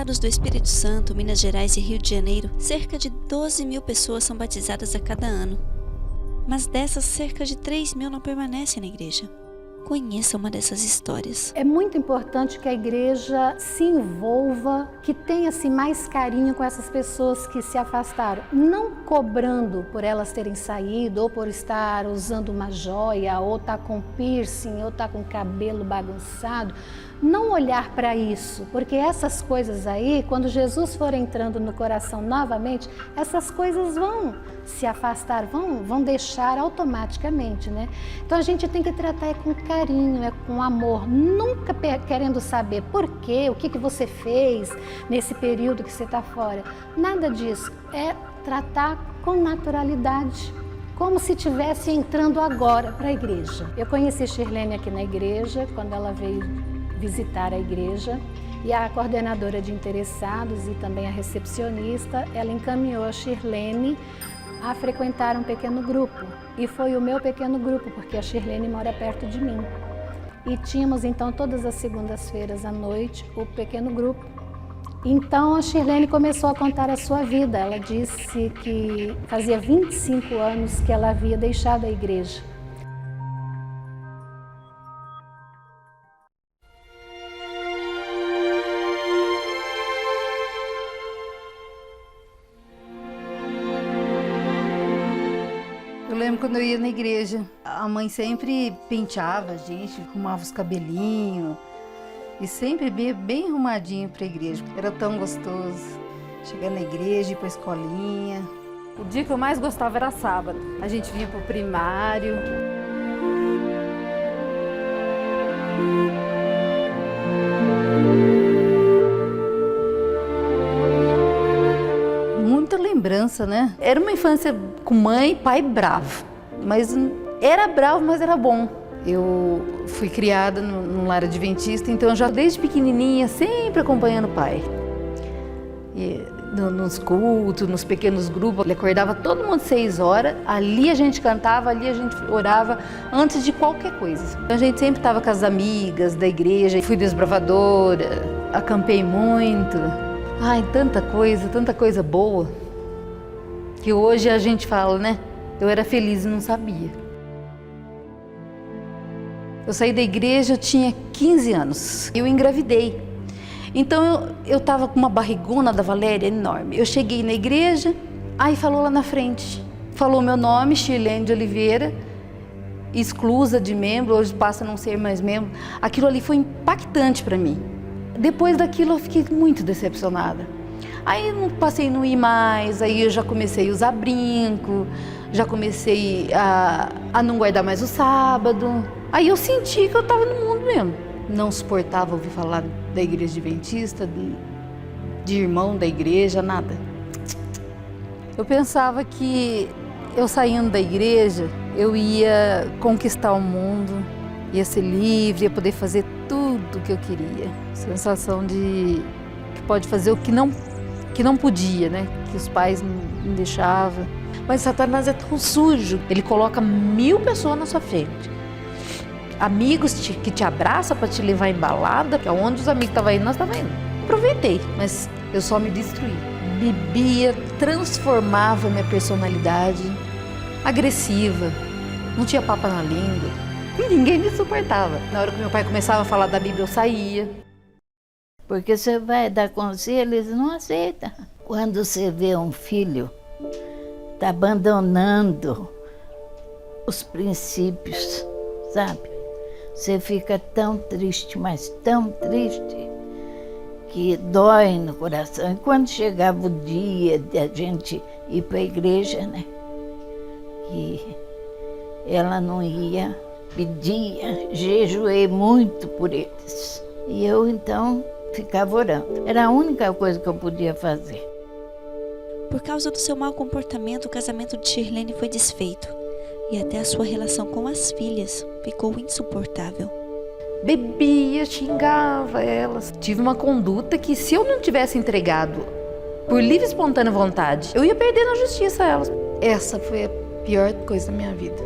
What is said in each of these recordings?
estados do Espírito Santo, Minas Gerais e Rio de Janeiro, cerca de 12.000 pessoas são batizadas a cada ano. Mas dessas, cerca de 3.000 não permanecem na igreja. Conheça uma dessas histórias. É muito importante que a igreja se envolva, que tenha assim, mais carinho com essas pessoas que se afastaram. Não cobrando por elas terem saído, ou por estar usando uma joia, ou estar com piercing, ou estar com cabelo bagunçado. Não olhar para isso, porque essas coisas aí, quando Jesus for entrando no coração novamente, essas coisas vão se afastar, vão deixar automaticamente, né? Então a gente tem que tratar com carinho, com amor, nunca querendo saber por quê, o que você fez nesse período que você está fora. Nada disso, é tratar com naturalidade, como se estivesse entrando agora para a igreja. Eu conheci Shirlene aqui na igreja, quando ela veio visitar a igreja, e a coordenadora de interessados e também a recepcionista, ela encaminhou a Shirlene a frequentar um pequeno grupo. E foi o meu pequeno grupo, porque a Shirlene mora perto de mim. E tínhamos então todas as segundas-feiras à noite o pequeno grupo. Então a Shirlene começou a contar a sua vida. Ela disse que fazia 25 anos que ela havia deixado a igreja. Eu lembro quando eu ia na igreja, a mãe sempre penteava a gente, arrumava os cabelinhos e sempre bem arrumadinho para a igreja. Era tão gostoso chegar na igreja, ir para a escolinha. O dia que eu mais gostava era sábado. A gente vinha para o primário. Muita lembrança, né? Era uma infância com mãe e pai bravo, mas era bravo, mas era bom. Eu fui criada num lar adventista, então eu já desde pequenininha sempre acompanhando o pai. E nos cultos, nos pequenos grupos, ele acordava todo mundo 6 horas, ali a gente cantava, ali a gente orava antes de qualquer coisa. A gente sempre estava com as amigas da igreja, fui desbravadora, acampei muito. Ai, tanta coisa boa, que hoje a gente fala, né? Eu era feliz e não sabia. Eu saí da igreja, eu tinha 15 anos, eu engravidei. Então eu estava com uma barrigona da Valéria enorme. Eu cheguei na igreja, aí falou lá na frente, falou meu nome, Shirlene de Oliveira, exclusa de membro, hoje passa a não ser mais membro. Aquilo ali foi impactante para mim. Depois daquilo eu fiquei muito decepcionada. Aí eu passei a não ir mais, aí eu já comecei a usar brinco, já comecei a não guardar mais o sábado. Aí eu senti que eu estava no mundo mesmo. Não suportava ouvir falar da igreja adventista, de irmão da igreja, nada. Eu pensava que eu saindo da igreja, eu ia conquistar o mundo, ia ser livre, ia poder fazer tudo o que eu queria. Sensação de que pode fazer o que não podia, né? Que os pais não deixavam. Mas Satanás é tão sujo, ele coloca 1000 pessoas na sua frente. Amigos que te abraçam para te levar em balada, que aonde os amigos estavam indo, nós estávamos indo. Aproveitei, mas eu só me destruí. Bebia, transformava minha personalidade, agressiva, não tinha papo na língua. Ninguém me suportava. Na hora que meu pai começava a falar da Bíblia, eu saía. Porque você vai dar conselho, eles não aceitam. Quando você vê um filho tá abandonando os princípios, sabe? Você fica tão triste, mas tão triste, que dói no coração. E quando chegava o dia de a gente ir para a igreja, né? E ela não ia, pedia, jejuei muito por eles. E eu, então, ficava orando. Era a única coisa que eu podia fazer. Por causa do seu mau comportamento, o casamento de Shirlene foi desfeito. E até a sua relação com as filhas ficou insuportável. Bebia, xingava elas. Tive uma conduta que, se eu não tivesse entregado por livre e espontânea vontade, eu ia perder na justiça elas. Essa foi a pior coisa da minha vida.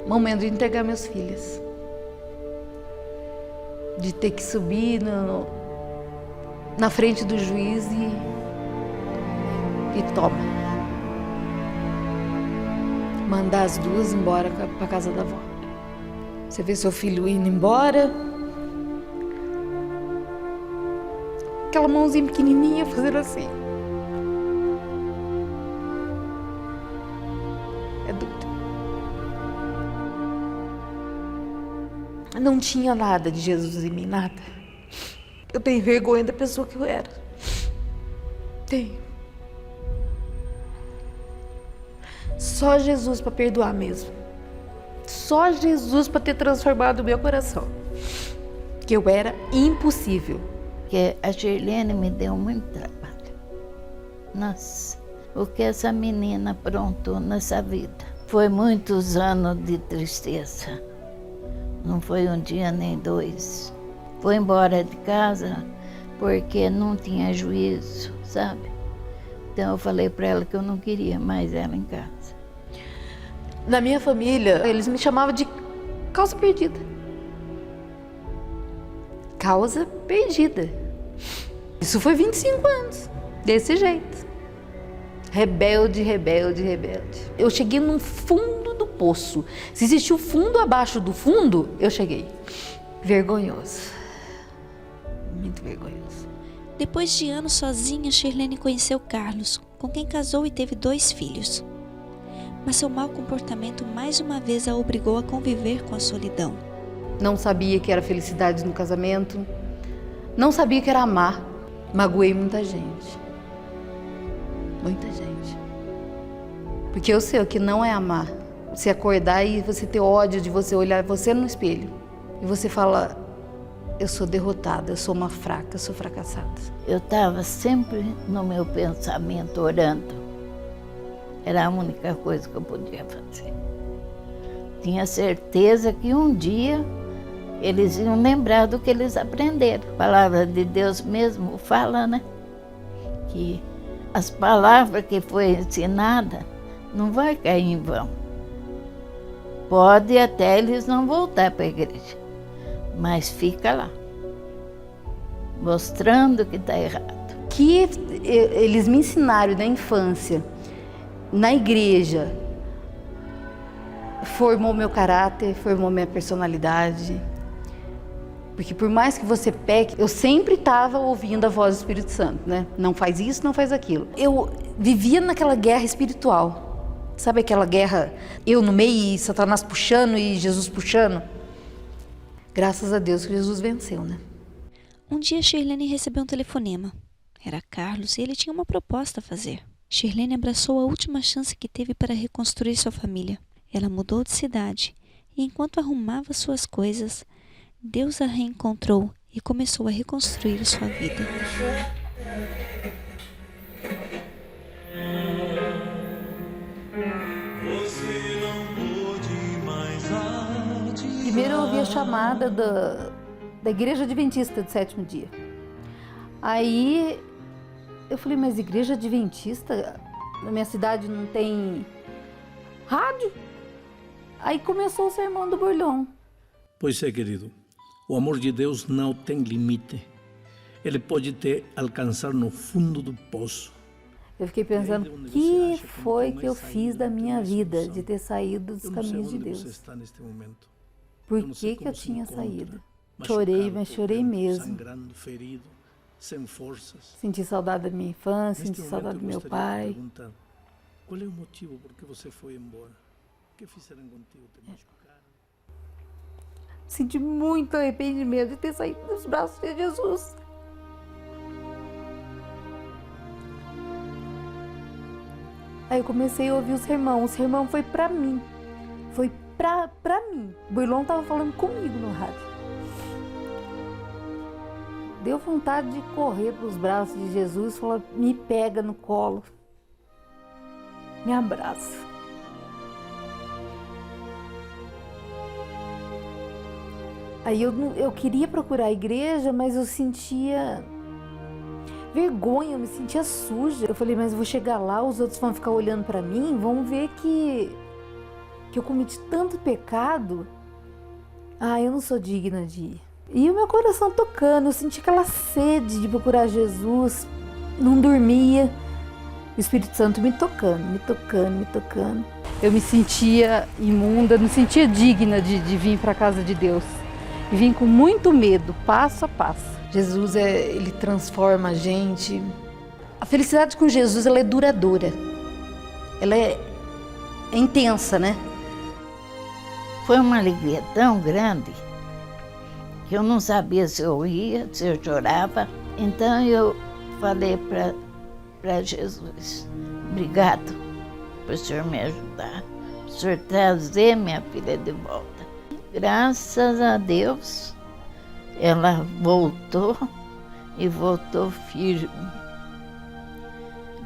Momento de entregar meus filhos. De ter que subir na frente do juiz e toma. Mandar as duas embora para casa da avó. Você vê seu filho indo embora, aquela mãozinha pequenininha fazendo assim. É duro. Não tinha nada de Jesus em mim, nada. Eu tenho vergonha da pessoa que eu era. Tenho. Só Jesus para perdoar mesmo. Só Jesus para ter transformado o meu coração. Que eu era impossível. Porque a Shirlene me deu muito trabalho. Nossa, o que essa menina aprontou nessa vida. Foi muitos anos de tristeza. Não foi um dia nem dois. Foi embora de casa porque não tinha juízo, sabe? Então eu falei para ela que eu não queria mais ela em casa. Na minha família, eles me chamavam de causa perdida. Causa perdida. Isso foi 25 anos, desse jeito. Rebelde, rebelde, rebelde. Eu cheguei no fundo do poço. Se existia o fundo abaixo do fundo, eu cheguei. Vergonhoso. Muito vergonhoso. Depois de anos sozinha, Shirlene conheceu Carlos, com quem casou e teve 2 filhos. Mas seu mau comportamento mais uma vez a obrigou a conviver com a solidão. Não sabia que era felicidade no casamento. Não sabia que era amar. Magoei muita gente. Muita gente. Porque eu sei o que não é amar. Você acordar e você ter ódio de você olhar você no espelho. E você fala, eu sou derrotada, eu sou uma fraca, eu sou fracassada. Eu estava sempre no meu pensamento orando. Era a única coisa que eu podia fazer. Tinha certeza que um dia eles iam lembrar do que eles aprenderam. A palavra de Deus mesmo fala, né? Que as palavras que foi ensinada não vai cair em vão. Pode até eles não voltar para a igreja, mas fica lá, mostrando que está errado. Que eles me ensinaram na infância, na igreja, formou meu caráter, formou minha personalidade. Porque por mais que você peque, eu sempre estava ouvindo a voz do Espírito Santo, né? Não faz isso, não faz aquilo. Eu vivia naquela guerra espiritual. Sabe aquela guerra, eu no meio e Satanás puxando e Jesus puxando? Graças a Deus que Jesus venceu, né? Um dia Shirlene recebeu um telefonema. Era Carlos e ele tinha uma proposta a fazer. Shirlene abraçou a última chance que teve para reconstruir sua família. Ela mudou de cidade e enquanto arrumava suas coisas, Deus a reencontrou e começou a reconstruir sua vida. Primeiro eu ouvi a chamada da Igreja Adventista do 7º dia. Aí eu falei, mas Igreja Adventista? Na minha cidade não tem rádio? Aí começou o sermão do Burlão. Pois é, querido, o amor de Deus não tem limite. Ele pode te alcançar no fundo do poço. Eu fiquei pensando, o que foi que eu fiz da minha vida de ter saído dos caminhos de Deus? Por que que eu tinha saído? Chorei, mas chorei mesmo. Senti saudade da minha infância, senti saudade do meu pai. Qual é o motivo por que você foi embora? O que fizeram contigo? Te machucaram? Senti muito arrependimento de ter saído dos braços de Jesus. Aí eu comecei a ouvir o sermão. O sermão foi pra mim. Foi pra mim. O Burlão tava falando comigo no rádio. Deu vontade de correr pros braços de Jesus e falar, me pega no colo. Me abraça. Aí eu queria procurar a igreja, mas eu sentia vergonha, eu me sentia suja. Eu falei, mas eu vou chegar lá, os outros vão ficar olhando para mim, vão ver que eu cometi tanto pecado. Ah, eu não sou digna de ir. E o meu coração tocando, eu senti aquela sede de procurar Jesus, não dormia. O Espírito Santo me tocando, me tocando, me tocando. Eu me sentia imunda, me sentia digna de vir para a casa de Deus. E vim com muito medo, passo a passo. Jesus, ele transforma a gente. A felicidade com Jesus, ela é duradoura. Ela é intensa, né? Foi uma alegria tão grande que eu não sabia se eu ia, se eu chorava. Então eu falei para Jesus, obrigado por o Senhor me ajudar, por o Senhor trazer minha filha de volta. Graças a Deus, ela voltou e voltou firme.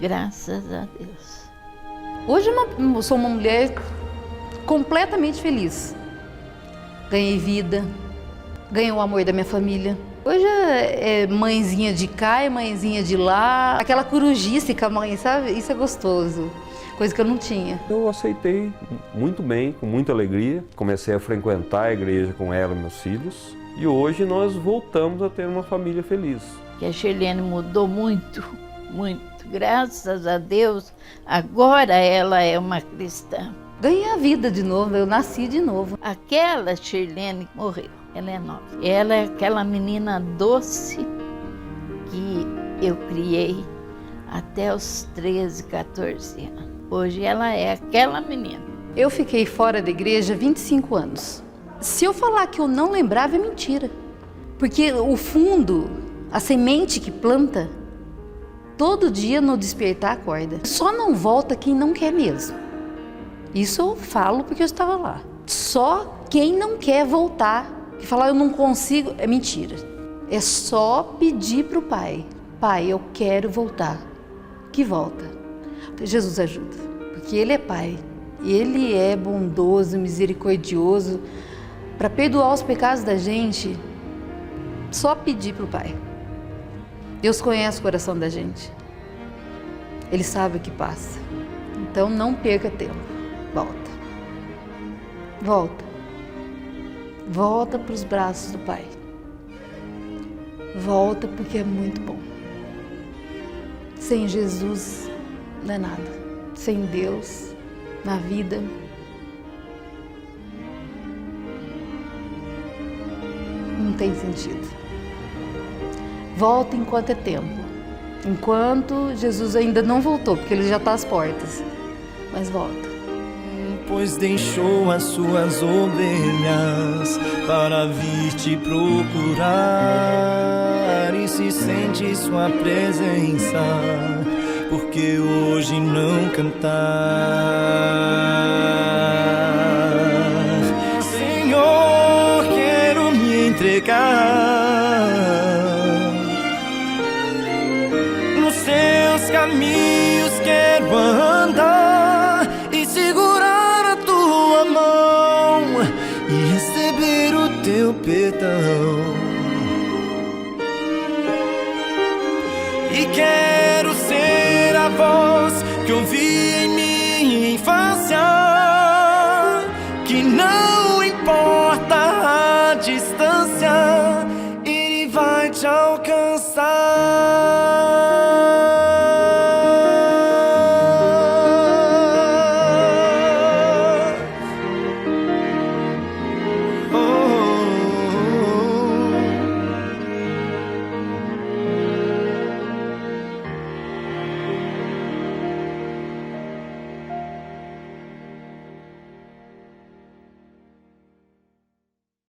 Graças a Deus. Hoje eu sou uma mulher completamente feliz. Ganhei vida, ganhei o amor da minha família. Hoje é mãezinha de cá, é mãezinha de lá. Aquela corujice com a mãe, sabe? Isso é gostoso, coisa que eu não tinha. Eu aceitei muito bem, com muita alegria. Comecei a frequentar a igreja com ela e meus filhos. E hoje nós voltamos a ter uma família feliz. Que a Shirlene mudou muito, muito. Graças a Deus, agora ela é uma cristã. Ganhei a vida de novo, eu nasci de novo. Aquela Shirlene morreu, ela é nova. Ela é aquela menina doce que eu criei até os 13, 14 anos. Hoje ela é aquela menina. Eu fiquei fora da igreja 25 anos. Se eu falar que eu não lembrava, é mentira. Porque o fundo, a semente que planta, todo dia no despertar acorda. Só não volta quem não quer mesmo. Isso eu falo porque eu estava lá. Só quem não quer voltar, que falar eu não consigo, é mentira. É só pedir para o Pai. Pai, eu quero voltar. Que volta. Jesus ajuda, porque Ele é Pai. Ele é bondoso, misericordioso. Para perdoar os pecados da gente, só pedir para o Pai. Deus conhece o coração da gente. Ele sabe o que passa. Então não perca tempo. Volta. Volta. Volta para os braços do Pai. Volta porque é muito bom. Sem Jesus não é nada. Sem Deus na vida não tem sentido. Volta enquanto é tempo. Enquanto Jesus ainda não voltou, porque Ele já está às portas. Mas volta. Pois deixou as suas ovelhas para vir te procurar, e se sente sua presença, porque hoje não cantar. Senhor, quero me entregar nos seus caminhos, quero andar e segurar a tua mão e receber o teu perdão. E quero ser a voz que ouvi